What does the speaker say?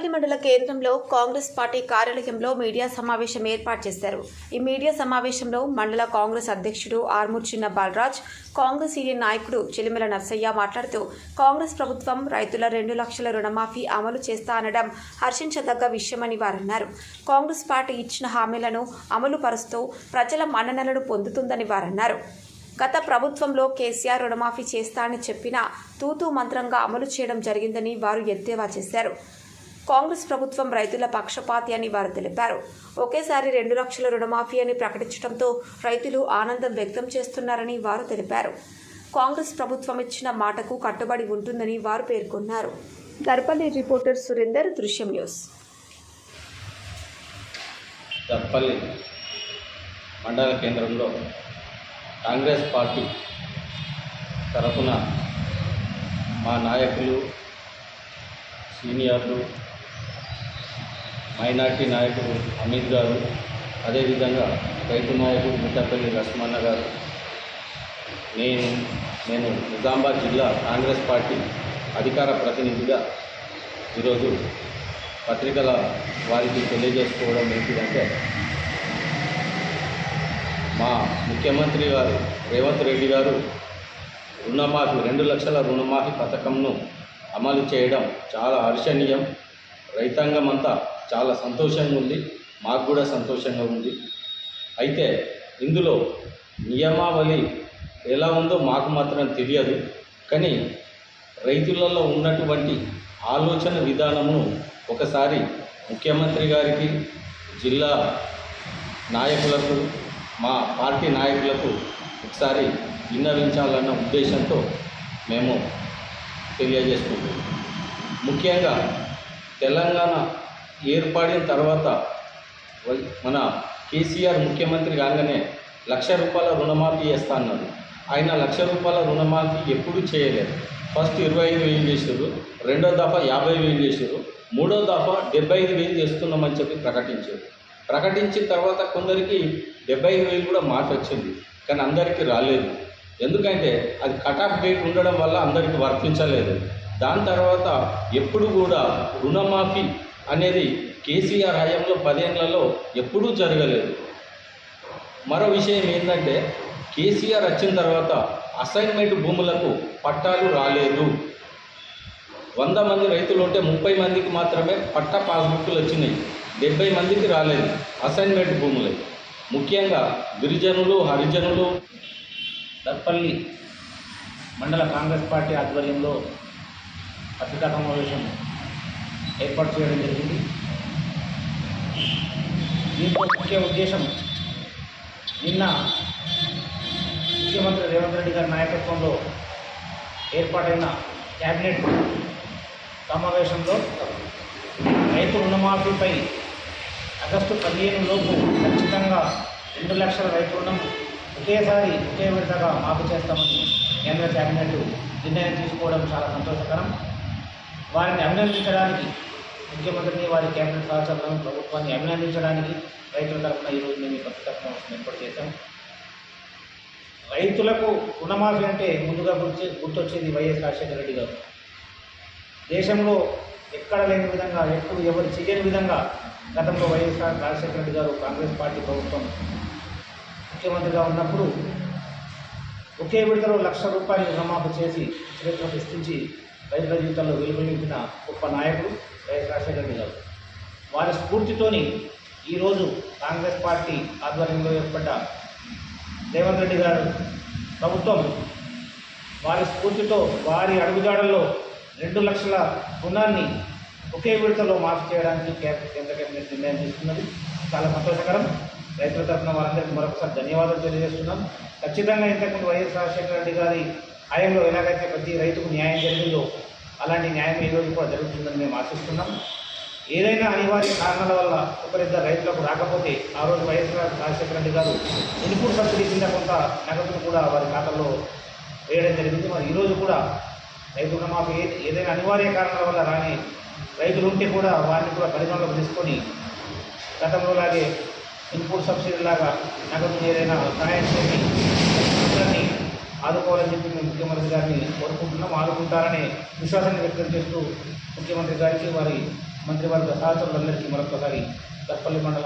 దర్పల్లి మండల కేంద్రంలో కాంగ్రెస్ పార్టీ కార్యాలయంలో మీడియా సమావేశం ఏర్పాటు చేశారు. ఈ మీడియా సమావేశంలో మండల కాంగ్రెస్ అధ్యక్షుడు ఆర్మూర్ చిన్న బాలరాజ్, కాంగ్రెస్ సీనియర్ నాయకుడు చిలిమెల నర్సయ్య మాట్లాడుతూ కాంగ్రెస్ ప్రభుత్వం రైతుల 2 లక్షల రుణమాఫీ అమలు చేస్తా అనడం హర్షించదగ్గ విషయమని వారన్నారు. కాంగ్రెస్ పార్టీ ఇచ్చిన హామీలను అమలు పరుస్తూ ప్రజల మన్ననలను పొందుతుందని వారన్నారు. గత ప్రభుత్వంలో కేసీఆర్ రుణమాఫీ చేస్తా అని చెప్పినా తూతూ మంత్రంగా అమలు చేయడం జరిగిందని వారు ఎద్దేవా చేశారు. కాంగ్రెస్ ప్రభుత్వం రైతుల పక్షపాతి అని వారు తెలిపారు. ఒకేసారి 2 లక్షల రుణమాఫీ అని ప్రకటించడంతో రైతులు ఆనందం వ్యక్తం చేస్తున్నారని వారు తెలిపారు. కాంగ్రెస్ ప్రభుత్వం ఇచ్చిన మాటకు కట్టుబడి ఉంటుందని వారు పేర్కొన్నారు. దర్పల్లి రిపోర్టర్ సురేందర్, దృశ్యం న్యూస్. దర్పల్లి మండల కేంద్రంలో కాంగ్రెస్ పార్టీ తరఫున మా నాయకులు, సీనియర్లు, మైనార్టీ నాయకుడు అమిత్ గారు, అదేవిధంగా రైతు నాయకుడు మిట్టపల్లి లక్ష్మణ గారు, నేను నిజామాబాద్ జిల్లా కాంగ్రెస్ పార్టీ అధికార ప్రతినిధిగా ఈరోజు పత్రికల వారికి తెలియజేసుకోవడం ఏంటిదంటే, మా ముఖ్యమంత్రి గారు రేవంత్ రెడ్డి గారు రుణమాఫీ 2 లక్షల రుణమాఫీ పథకంను అమలు చేయడం చాలా హర్షణీయం. రైతాంగం అంతా చాలా సంతోషంగా ఉంది, మాకు కూడా సంతోషంగా ఉంది. అయితే ఇందులో నియమావళి ఎలా ఉందో మాకు మాత్రం తెలియదు. కానీ రైతులలో ఉన్నటువంటి ఆలోచన విధానమును ఒకసారి ముఖ్యమంత్రి గారికి, జిల్లా నాయకులకు, మా పార్టీ నాయకులకు ఒకసారి విన్నవించాలన్న ఉద్దేశంతో మేము తెలియజేసుకుంటున్నాం. ముఖ్యంగా తెలంగాణ ఏర్పడిన తర్వాత మన కేసీఆర్ ముఖ్యమంత్రి కాగానే ₹1,00,000 రుణమాఫీ చేస్తా అన్నారు. ఆయన ₹1,00,000 రుణమాఫీ ఎప్పుడూ చేయలేదు. ఫస్ట్ 25,000 చేశారు, రెండో దఫా 50,000 చేశారు, మూడో దఫా 75,000 చేస్తున్నామని చెప్పి ప్రకటించిన తర్వాత కొందరికి 75,000 కూడా మాఫీ వచ్చింది, కానీ అందరికీ రాలేదు. ఎందుకంటే అది కట్ ఆఫ్ డేట్ ఉండడం వల్ల అందరికీ వర్తించలేదు. దాని తర్వాత ఎప్పుడు కూడా రుణమాఫీ అనేది కేసీఆర్ హయాంలో 10 ఏళ్లలో ఎప్పుడూ జరగలేదు. మరో విషయం ఏంటంటే, కేసీఆర్ వచ్చిన తర్వాత అసైన్మెంట్ భూములకు పట్టాలు రాలేదు. 100 మంది రైతులు ఉంటే 30 మందికి మాత్రమే పట్టా పాస్బుక్లు వచ్చినాయి, 70 మందికి రాలేదు అసైన్మెంట్ భూములు. ముఖ్యంగా గిరిజనులు, హరిజనులు. దర్పల్లి మండల కాంగ్రెస్ పార్టీ ఆధ్వర్యంలో పత్రికా సమావేశం ఏర్పాటు చేయడం జరిగింది. దీంట్లో ముఖ్య ఉద్దేశం, నిన్న ముఖ్యమంత్రి రేవంత్ రెడ్డి గారి నాయకత్వంలో ఏర్పాటైన క్యాబినెట్ సమావేశంలో రైతు రుణమాఫీపై ఆగస్టు 15 లోపు ఖచ్చితంగా 2 లక్షల రైతు రుణం ఒకే విడతగా మాఫీ చేస్తామని కేంద్ర క్యాబినెట్ నిర్ణయం తీసుకోవడం చాలా సంతోషకరం. వారిని అభినందించడానికి, ముఖ్యమంత్రిని, వారి క్యాబినెట్ సహచరులను, ప్రభుత్వాన్ని అభినందించడానికి రైతుల తరఫున ఈరోజు మేము పత్రికా సమావేశం ఏర్పాటు చేశాం. రైతులకు రుణమాఫీ అంటే ముందుగా గుర్తొచ్చేది వైఎస్ రాజశేఖర రెడ్డి గారు. దేశంలో ఎక్కడ లేని విధంగా, ఎప్పుడు ఎవరు చేయని విధంగా గతంలో వైఎస్ రాజశేఖర రెడ్డి గారు కాంగ్రెస్ పార్టీ ప్రభుత్వం ముఖ్యమంత్రిగా ఉన్నప్పుడు ఒకే విడతలో ₹1,00,000 రుణమాఫీ చేసి చరిత్ర సృష్టించి రైతుల జీవితాల్లో వెలుగు నింపిన గొప్ప నాయకుడు వైఎస్ రాజశేఖర రెడ్డి గారు. వారి స్ఫూర్తితోని ఈరోజు కాంగ్రెస్ పార్టీ ఆధ్వర్యంలో ఏర్పడ్డ రేవంత్ రెడ్డి గారు ప్రభుత్వం వారి స్ఫూర్తితో, వారి అడుగుజాడల్లో 2 లక్షల రుణాన్ని ఒకే విడతలో మాఫీ చేయడానికి కేంద్ర కేబినెట్ నిర్ణయం తీసుకున్నది. చాలా సంతోషకరం. రైతుల తరఫున వారందరికీ మరొకసారి ధన్యవాదాలు తెలియజేస్తున్నాం. ఖచ్చితంగా ఇంతకుముందు వైఎస్ రాజశేఖర రెడ్డి గారి హయాంలో ఎలాగైతే ప్రతి రైతుకు న్యాయం జరిగిందో అలాంటి న్యాయం ఈరోజు కూడా జరుగుతుందని మేము ఆశిస్తున్నాం. ఏదైనా అనివార్య కారణాల వల్ల ఒకరిద్దరు రైతులకు రాకపోతే ఆ రోజు వైఎస్ రాజశేఖర రెడ్డి గారు ఇన్పుట్ సబ్సిడీ కింద కొంత నగదును కూడా వారి ఖాతాలో వేయడం జరిగింది. మరి ఈరోజు కూడా రైతు రుణమాఫీ ఏదైనా అనివార్య కారణాల వల్ల రాని రైతులు ఉంటే కూడా వారిని కూడా పరిగణలోకి తీసుకొని గతంలో లాగే ఇన్పుట్ సబ్సిడీ లాగా నగదు ఏదైనా సహాయం చేసి అందరినీ ఆదుకోవాలని చెప్పి మేము ముఖ్యమంత్రి గారిని కోరుకుంటున్నాం. ఆదుకుంటారనే విశ్వాసాన్ని వ్యక్తం చేస్తూ ముఖ్యమంత్రి గారికి, వారి మంత్రివర్గ సహచరులందరికీ మరొకసారి దర్పల్లి మండల